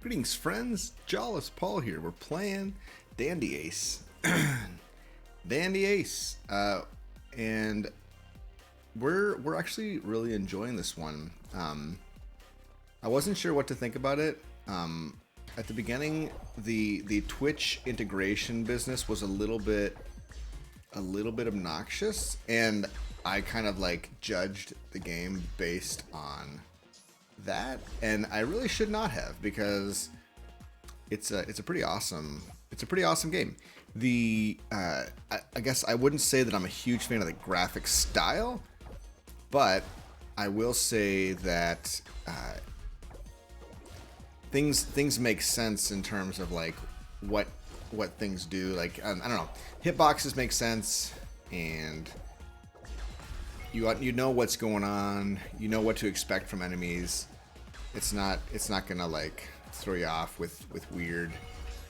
Greetings, friends. Jawlesspaul here. We're playing Dandy Ace. Dandy Ace. And we're actually really enjoying this one. I wasn't sure what to think about it. At the beginning, the Twitch integration business was a little bit obnoxious, and I kind of like judged the game based on that, and I really should not have, because it's a pretty awesome game. I guess I wouldn't say that I'm a huge fan of the graphic style, but I will say that things make sense in terms of like what things do. Like I don't know, hitboxes make sense, and you know what's going on. You know what to expect from enemies. It's not gonna like throw you off with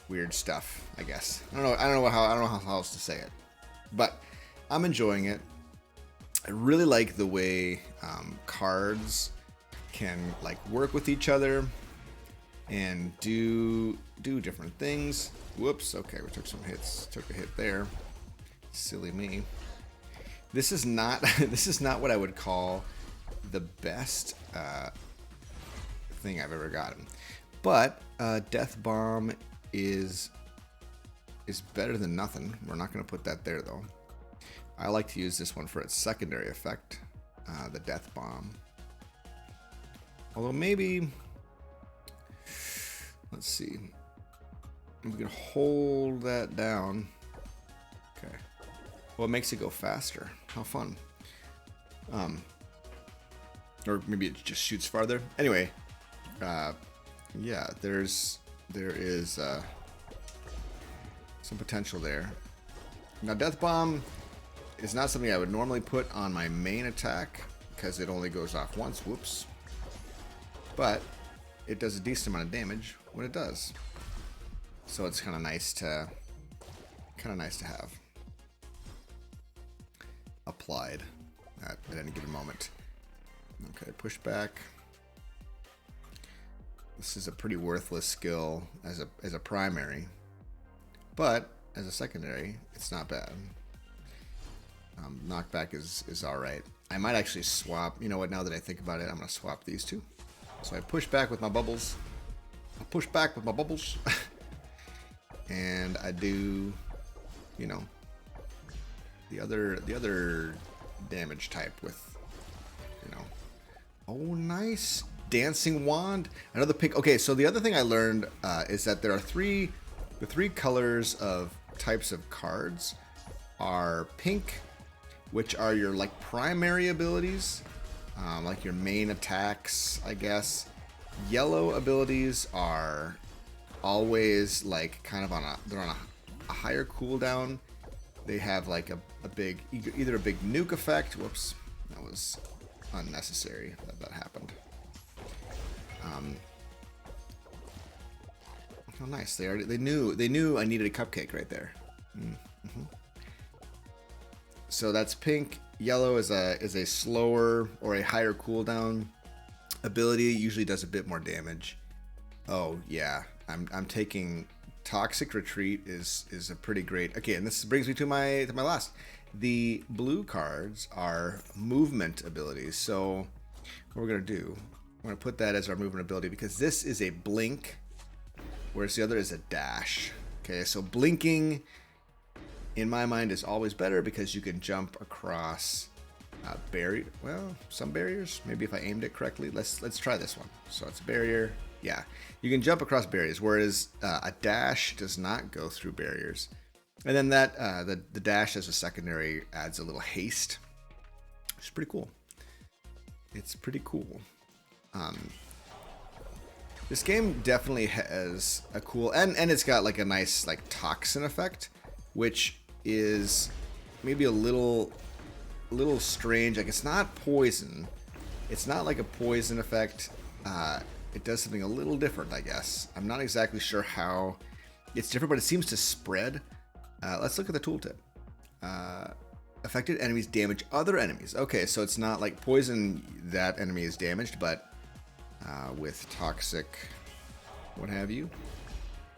weird stuff, I guess. I don't know how else to say it, but I'm enjoying it. I really like the way cards can like work with each other and do different things. Whoops. Okay, we took some hits. Took a hit there. Silly me. This is not what I would call the best thing I've ever gotten, but Death Bomb is better than nothing. We're not going to put that there though. I like to use this one for its secondary effect, the Death Bomb. Although maybe, let's see, we can hold that down. Okay. Well, it makes it go faster. How fun. Or maybe it just shoots farther. Anyway, yeah, there is some potential there. Now, Death Bomb is not something I would normally put on my main attack because it only goes off once. Whoops. But it does a decent amount of damage when it does. So it's kind of nice to have applied at any given moment. Okay, push back. This is a pretty worthless skill as a primary, but as a secondary, it's not bad. Knockback is all right. I might actually swap. You know what? Now that I think about it, I'm gonna swap these two. So I push back with my bubbles. I push back with my bubbles, and I do, you know, the other damage type with, you know. Oh, nice. Dancing wand, another pink. Okay, so the other thing I learned is that there are the three colors of types of cards are pink, which are your like primary abilities, like your main attacks, I guess. Yellow abilities are always like kind of they're on a higher cooldown. They have like a big, either a big nuke effect. Whoops, that was unnecessary that happened. Oh, nice. They knew I needed a cupcake right there. Mm-hmm. So that's pink. Yellow is a slower or a higher cooldown ability. Usually does a bit more damage. Oh yeah, I'm taking Toxic Retreat is a pretty great. Okay, and this brings me to my last. The blue cards are movement abilities. So what we're gonna do, we're gonna put that as our movement ability because this is a blink, whereas the other is a dash. Okay, so blinking in my mind is always better because you can jump across some barriers. Maybe if I aimed it correctly. Let's try this one. So it's a barrier. Yeah, you can jump across barriers, whereas a dash does not go through barriers. And then that the dash as a secondary adds a little haste. It's pretty cool. It's pretty cool. This game definitely has a cool, and it's got like a nice like toxin effect, which is maybe a little strange. Like it's not poison. It's not like a poison effect. It does something a little different, I guess. I'm not exactly sure how it's different, but it seems to spread. Let's look at the tooltip. Affected enemies damage other enemies. Okay, so it's not like poison that enemy is damaged, but with toxic what have you.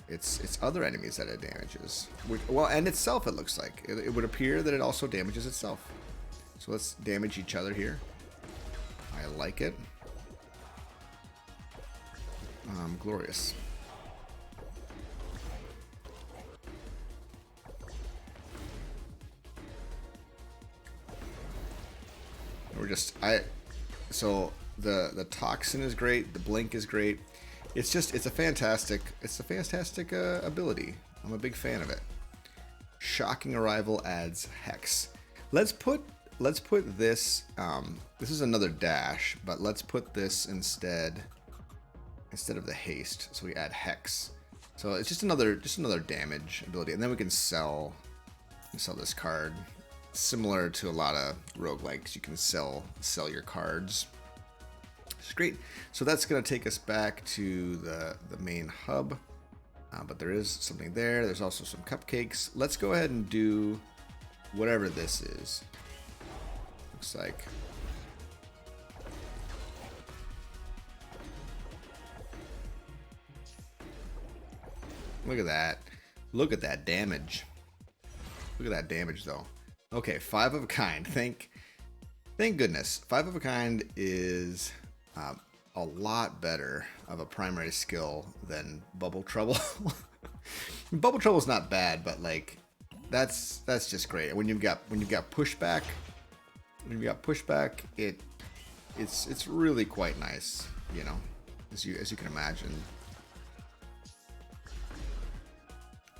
It's other enemies that it damages. Well, and itself, it looks like. It would appear that it also damages itself. So let's damage each other here. I like it. Glorious. So the toxin is great, the blink is great. It's a fantastic ability. I'm a big fan of it. Shocking arrival adds hex. Let's put this this is another dash, but let's put this instead of the haste. So we add hex. So it's just another damage ability, and then we can sell this card. Similar to a lot of roguelikes, you can sell your cards. It's great. So that's going to take us back to the main hub. But there is something there. There's also some cupcakes. Let's go ahead and do whatever this is. Looks like. Look at that. Look at that damage. Look at that damage, though. Okay, 5 of a kind. Thank goodness. 5 of a kind is a lot better of a primary skill than Bubble Trouble. Bubble Trouble's not bad, but like that's just great. When you've got pushback, it's really quite nice, you know, as you can imagine.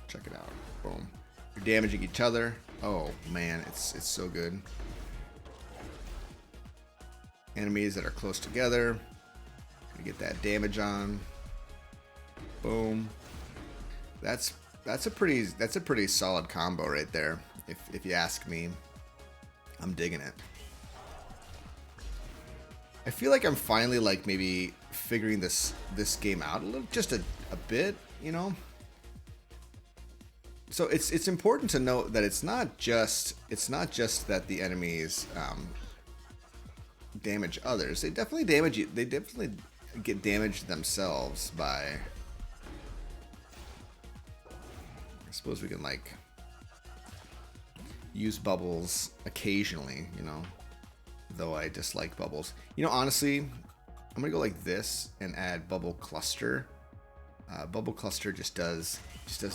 Check it out. Boom. You're damaging each other. Oh man, it's so good. Enemies that are close together. Gonna get that damage on. Boom. That's a pretty solid combo right there. If you ask me, I'm digging it. I feel like I'm finally like maybe figuring this game out a little, just a bit, you know. So it's important to note that it's not just that the enemies damage others. They definitely damage you. They definitely get damaged themselves by. I suppose we can like use bubbles occasionally, you know. Though I dislike bubbles. You know, honestly, I'm gonna go like this and add bubble cluster. Bubble cluster just does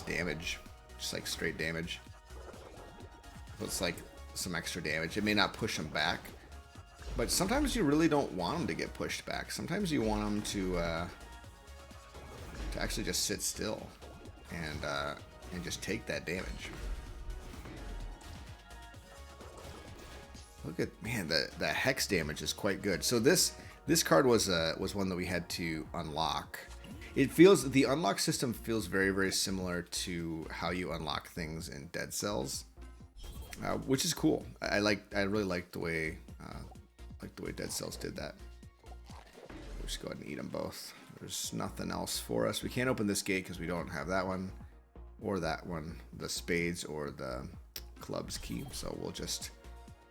damage. Just like straight damage. So it's like some extra damage. It may not push them back, but sometimes you really don't want them to get pushed back. Sometimes you want them to actually just sit still and just take that damage. Look at, man, the hex damage is quite good. So this card was one that we had to unlock. The unlock system feels very, very similar to how you unlock things in Dead Cells, which is cool. I really like the way Dead Cells did that. We'll just go ahead and eat them both. There's nothing else for us. We can't open this gate because we don't have that one or that one, the spades or the clubs key. So we'll just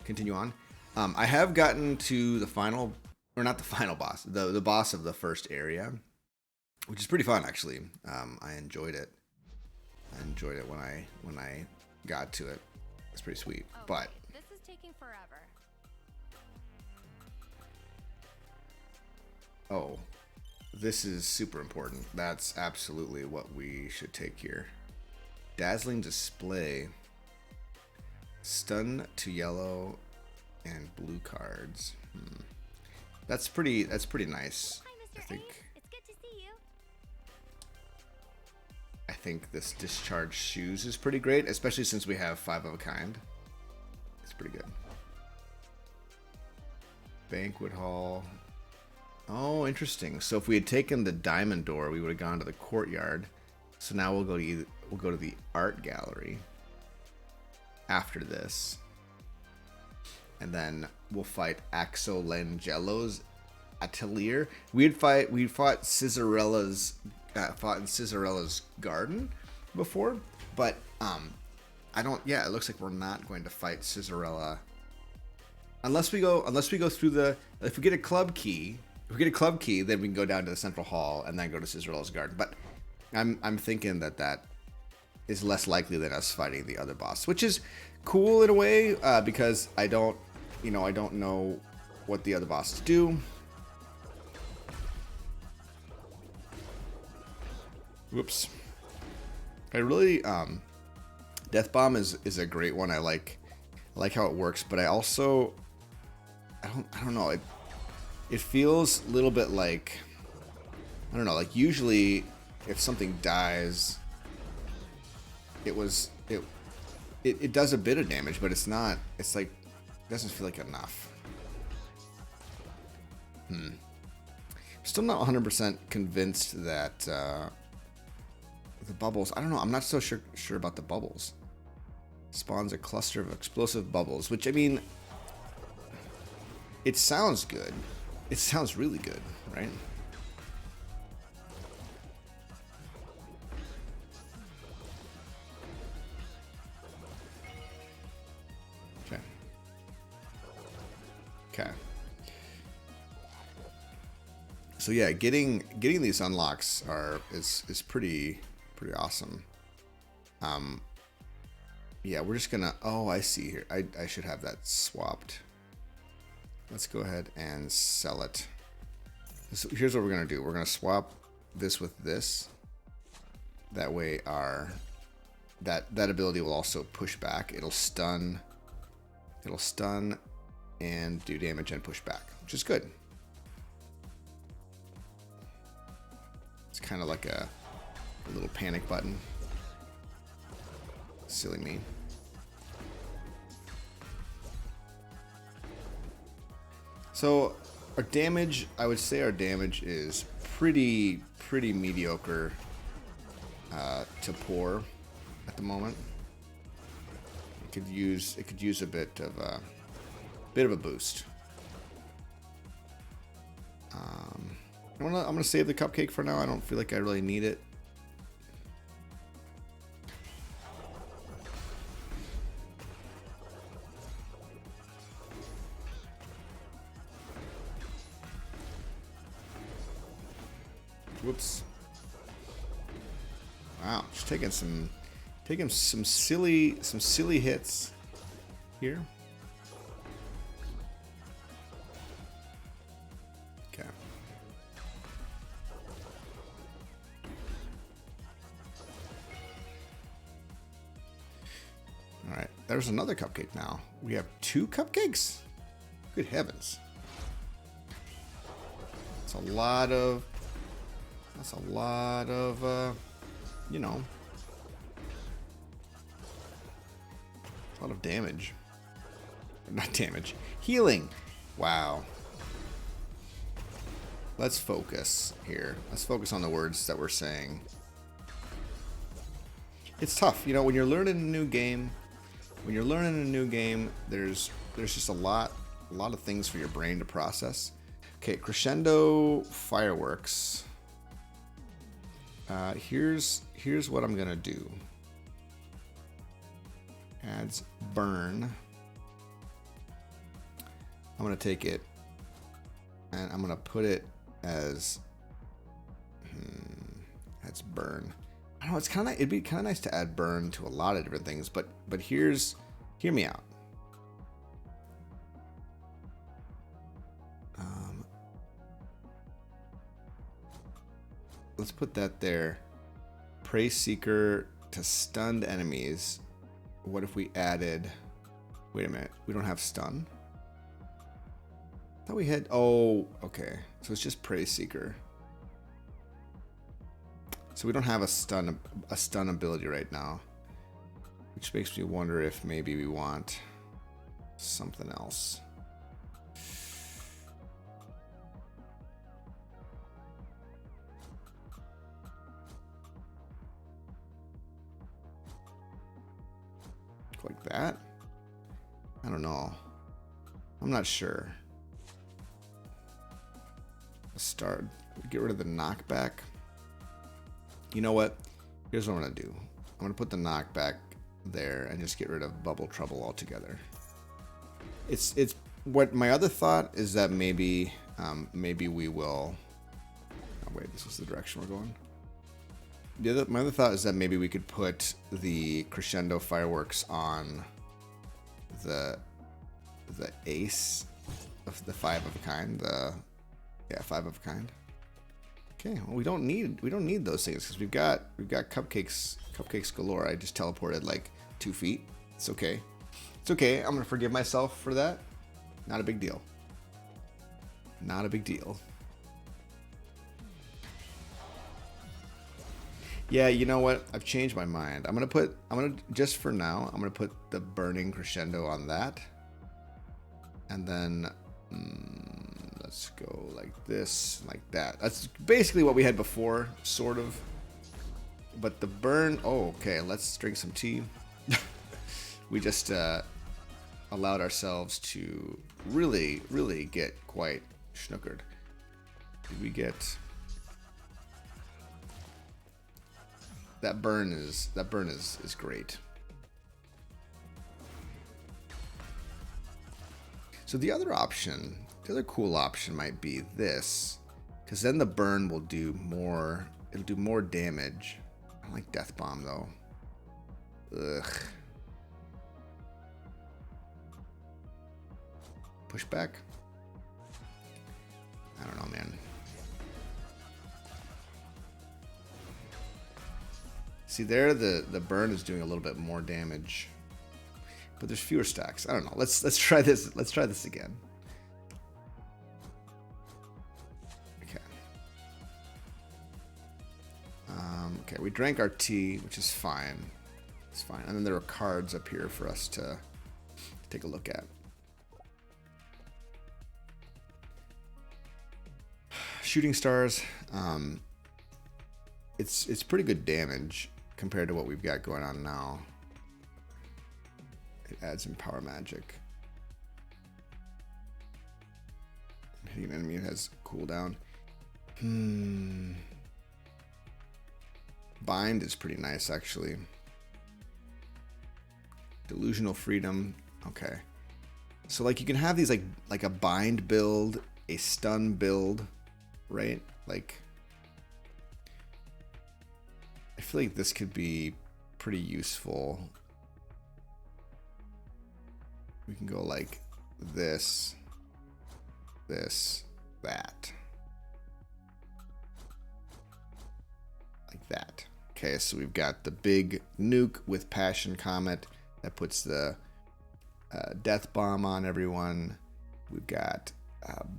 continue on. I have gotten to the final, or not the final boss, the boss of the first area, which is pretty fun, actually. I enjoyed it. I enjoyed it when I got to it. It's pretty sweet. Okay, but this is taking forever. Oh, this is super important. That's absolutely what we should take here. Dazzling display. Stun to yellow and blue cards. That's pretty nice. Hi, Mr. I think. Ace. It's good to see you. I think this discharge shoes is pretty great, especially since we have 5 of a kind. It's pretty good. Banquet hall. Oh, interesting. So if we had taken the diamond door, we would have gone to the courtyard. So now we'll go to the art gallery after this. And then we'll fight Axo Langelo's atelier. We fought Scissorella's in Scissorella's garden before, but it looks like we're not going to fight Scissorella unless we go through if we get a club key If we get a club key, then we can go down to the central hall and then go to Cinderella's garden. But I'm thinking that is less likely than us fighting the other boss, which is cool in a way, because I don't know what the other bosses do. Whoops. I really Death Bomb is a great one. I like how it works, but I also I don't know. It feels a little bit like, I don't know, like usually if something dies, it does a bit of damage, but it's like it doesn't feel like enough. Still not 100% convinced that the bubbles, I don't know, I'm not so sure about the bubbles. Spawns a cluster of explosive bubbles, which, I mean, it sounds good. It sounds really good, right? Okay. Okay. So yeah, getting these unlocks is pretty awesome. Yeah, we're just gonna, oh, I see here. I should have that swapped. Let's go ahead and sell it. So here's what we're gonna do. We're gonna swap this with this. That way that ability will also push back. It'll stun and do damage and push back, which is good. It's kind of like a little panic button. Silly me. So our damage, I would say our damage is pretty mediocre to poor at the moment. It could use a bit of a boost. I'm gonna save the cupcake for now. I don't feel like I really need it. Whoops. Wow, just taking some silly hits here. Okay. All right, there's another cupcake now. We have 2 cupcakes? Good heavens. That's a lot of you know, a lot of damage. Not damage. Healing. Wow. Let's focus here. Let's focus on the words that we're saying. It's tough, you know, when you're learning a new game. There's just a lot of things for your brain to process. Okay, crescendo fireworks. Here's what I'm gonna do. Adds burn. I'm gonna take it and I'm gonna put it as adds burn. I don't know, it'd be kind of nice to add burn to a lot of different things, but hear me out. Let's put that there. Prey Seeker to stunned enemies. What if we added... Wait a minute. We don't have stun? I thought we had... Oh, okay. So it's just Prey Seeker. So we don't have a stun ability right now. Which makes me wonder if maybe we want something else. Like that? I don't know. I'm not sure. Let's start. Get rid of the knockback. You know what? Here's what I'm gonna do. I'm gonna put the knockback there and just get rid of Bubble Trouble altogether. It's what my other thought is that maybe maybe we will. Oh wait, this is the direction we're going. My other thought is that maybe we could put the crescendo fireworks on the ace of the 5 of a kind. Yeah, 5 of a kind. Okay, well we don't need those things because we've got cupcakes galore. I just teleported like 2 feet. It's okay. It's okay. I'm gonna forgive myself for that. Not a big deal. Not a big deal. Yeah, you know what? I've changed my mind. I'm gonna just for now, I'm gonna put the burning crescendo on that. And then let's go like this, like that. That's basically what we had before, sort of. But the burn, oh, okay, let's drink some tea. We just allowed ourselves to really, really get quite schnookered. Did we get... That burn is great. So the other option, the other cool option might be this, because then the burn will do more. It'll do more damage. I don't like death bomb though. Ugh. Push back. I don't know, man. See there, the burn is doing a little bit more damage, but there's fewer stacks. I don't know. Let's try this. Let's try this again. Okay. Okay, we drank our tea, which is fine. It's fine. And then there are cards up here for us to take a look at. Shooting stars. It's pretty good damage compared to what we've got going on now. It adds some power magic. Hitting an enemy has cooldown. Bind is pretty nice, actually. Delusional freedom. Okay. So like you can have these like a bind build, a stun build, right? Like I feel like this could be pretty useful. We can go like this, that. Like that. Okay, so we've got the big nuke with Passion Comet that puts the death bomb on everyone. We've got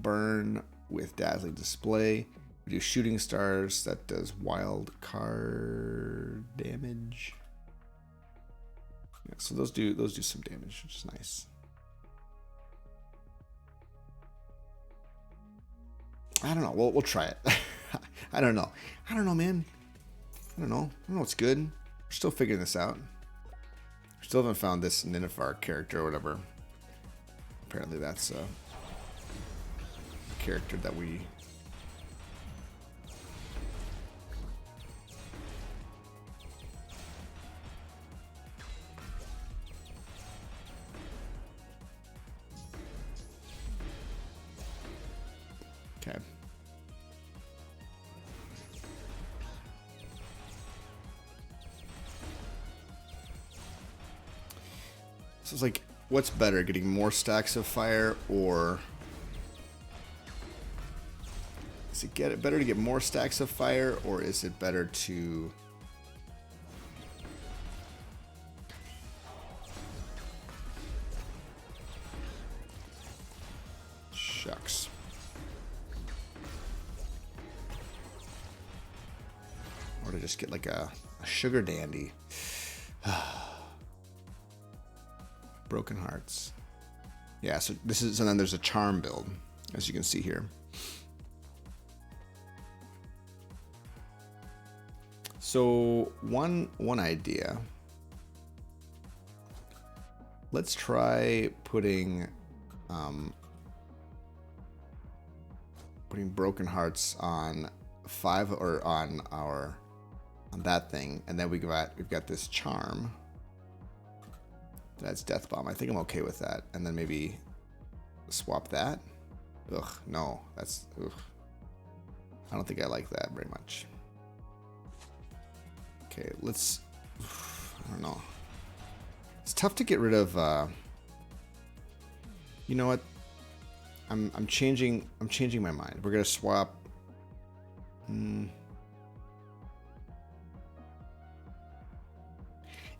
burn with dazzling display. We do shooting stars that does wild card damage. Yeah, so those do some damage, which is nice. I don't know. We'll try it. I don't know. I don't know, man. I don't know what's good. We're still figuring this out. We still haven't found this Nineveh character or whatever. Apparently that's a character that we... Okay. So it's like, what's better, getting more stacks of fire, or is it better to get more stacks of fire, or is it better to shucks. Or to just get like a sugar dandy. Broken hearts. Yeah, so this is, and then there's a charm build, as you can see here. So one idea. Let's try putting broken hearts on 5 or on that thing, and then we've got this charm. That's death bomb. I think I'm okay with that. And then maybe swap that. Ugh, no, that's ugh. I don't think I like that very much. Okay, let's. I don't know. It's tough to get rid of. You know what? I'm changing my mind. We're gonna swap.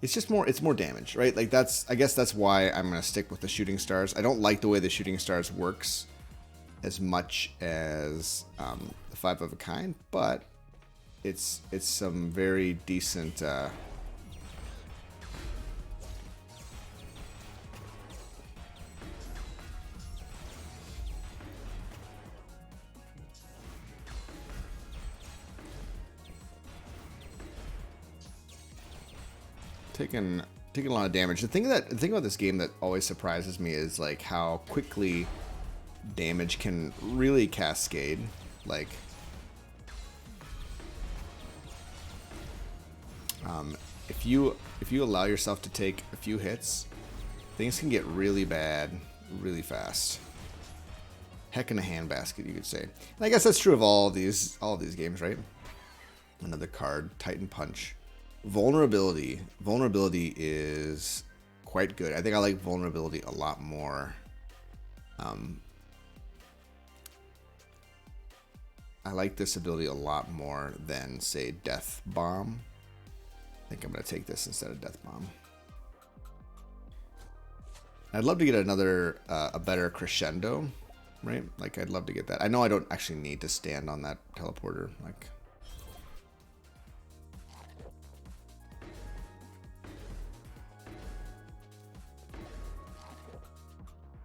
It's just more. It's more damage, right? Like I guess that's why I'm gonna stick with the shooting stars. I don't like the way the shooting stars works as much as the 5 of a kind, but it's some very decent. Taking a lot of damage. The thing about this game that always surprises me is like how quickly damage can really cascade. Like, if you allow yourself to take a few hits, things can get really bad really fast. Heck in a handbasket, you could say. And I guess that's true of all of these games, right? Another card, Titan Punch. Vulnerability. Vulnerability is quite good. I think I like vulnerability a lot more. I like this ability a lot more than, say, Death Bomb. I think I'm going to take this instead of Death Bomb. I'd love to get a better crescendo, right? Like, I'd love to get that. I know I don't actually need to stand on that teleporter. Like,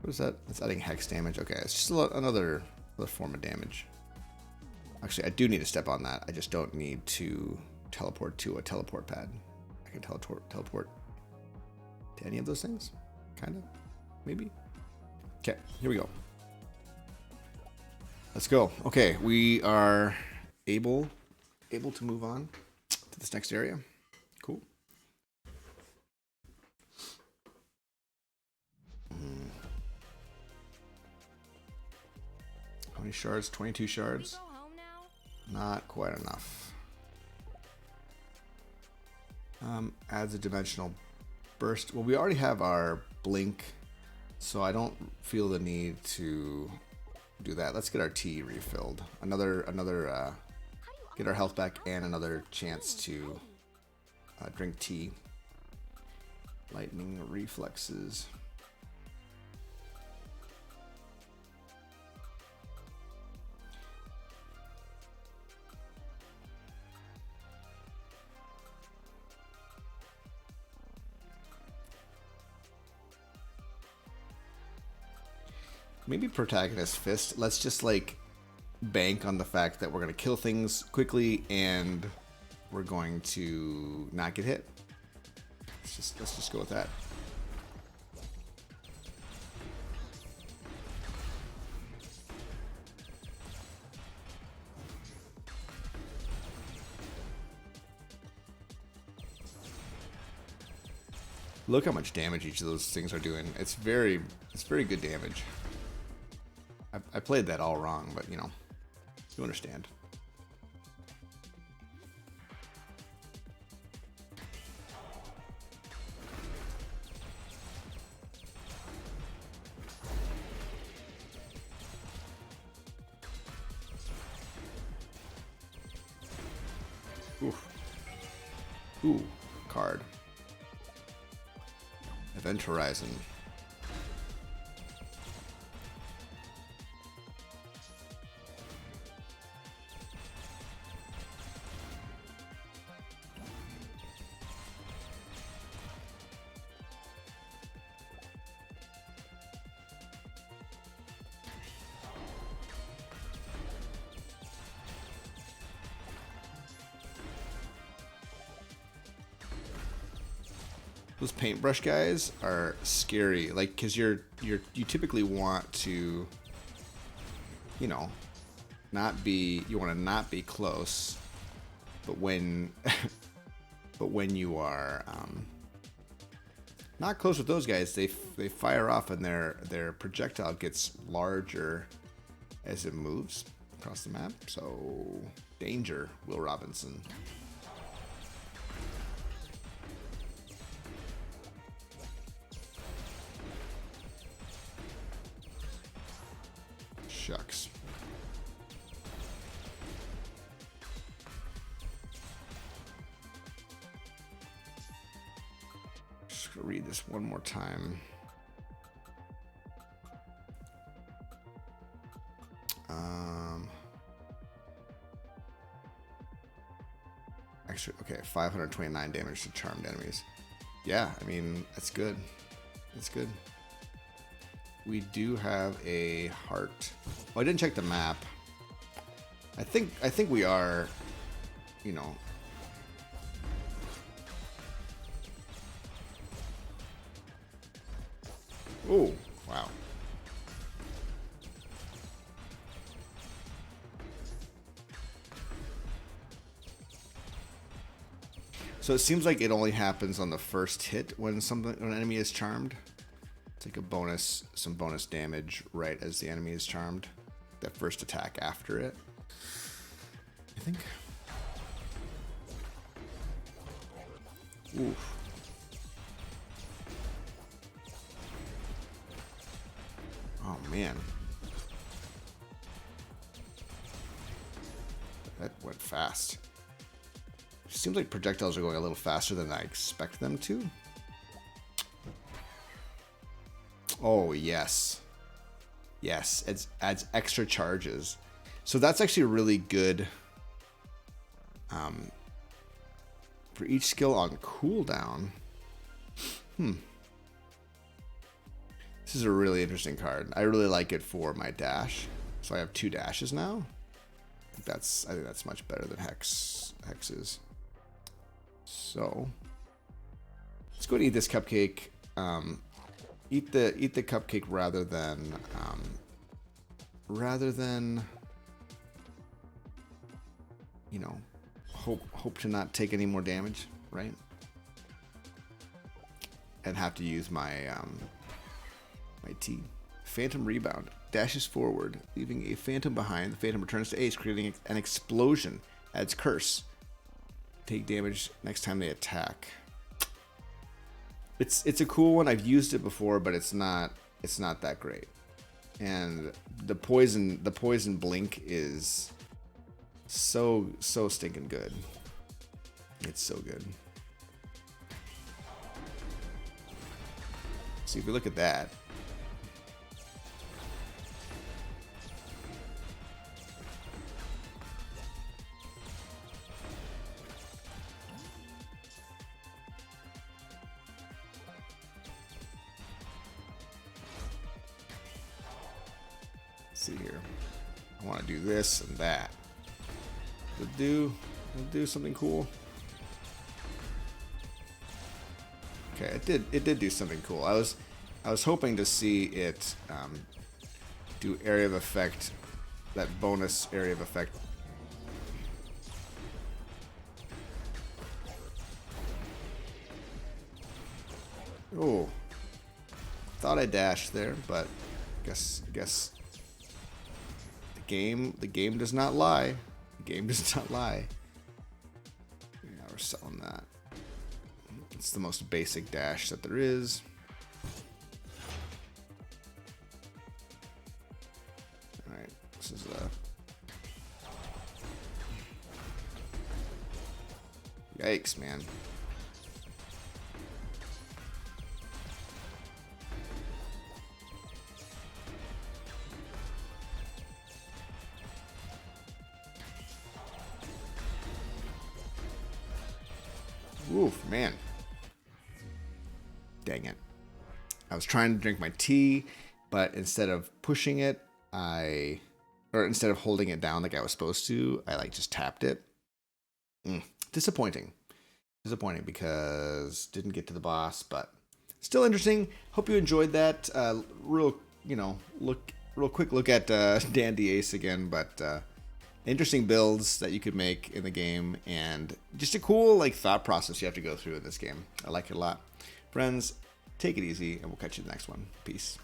what is that? That's adding hex damage. Okay, it's just another form of damage. Actually, I do need to step on that. I just don't need to teleport to a teleport pad. I can teleport to any of those things. Kind of. Maybe. Okay, here we go. Let's go. Okay, we are able to move on to this next area. Cool. How many shards? 22 shards. Can we go home now? Not quite enough. Adds a dimensional burst. Well, we already have our blink, so I don't feel the need to do that. Let's get our tea refilled. Another get our health back and another chance to drink tea. Lightning reflexes. Maybe protagonist fist. Let's just like bank on the fact that we're gonna kill things quickly and we're going to not get hit. Let's just go with that. Look how much damage each of those things are doing. It's very good damage. I played that all wrong, but you know, you understand. Oof. Ooh, card. Event Horizon. Those paintbrush guys are scary, like, because you typically want to, you know, you want to not be close, but when you are Not close with those guys. They fire off and their projectile gets larger as it moves across the map. So danger, Will Robinson. Shucks. Just gonna read this one more time. Actually, okay, 529 damage to charmed enemies. Yeah, I mean, that's good. That's good. We do have a heart. Well, I didn't check the map. I think we are, you know. Oh, wow. So it seems like it only happens on the first hit when an enemy is charmed. It's like a bonus, some bonus damage right as the enemy is charmed. That first attack after it, I think. Oof. Oh man. That went fast. Seems like projectiles are going a little faster than I expect them to. Oh, yes. Yes, it adds extra charges. So that's actually really good for each skill on cooldown. This is a really interesting card. I really like it for my dash. So I have 2 dashes now. I think that's much better than Hex's. So let's go and eat this cupcake. Eat the cupcake rather than you know, hope to not take any more damage, right? And have to use my my T. Phantom rebound. Dashes forward, leaving a phantom behind. The phantom returns to ace, creating an explosion. Adds curse. Take damage next time they attack. It's a cool one. I've used it before, but it's not that great. And the poison blink is so stinking good. It's so good. See, if we look at that. See here. I want to do this and that. It'll do something cool. Okay, it did do something cool. I was hoping to see it do area of effect, that bonus area of effect. Oh, thought I dashed there, but guess. The game does not lie. The game does not lie. Yeah, we're selling that. It's the most basic dash that there is. Alright, this is yikes, man. Oof, man. Dang it. I was trying to drink my tea, but instead of pushing it, instead of holding it down like I was supposed to, I just tapped it. Disappointing. Disappointing because didn't get to the boss, but still interesting. Hope you enjoyed that. Real quick look at Dandy Ace again, but interesting builds that you could make in the game, and just a cool thought process you have to go through in this game. I like it a lot. Friends, Take it easy, and we'll catch you in the next one. Peace.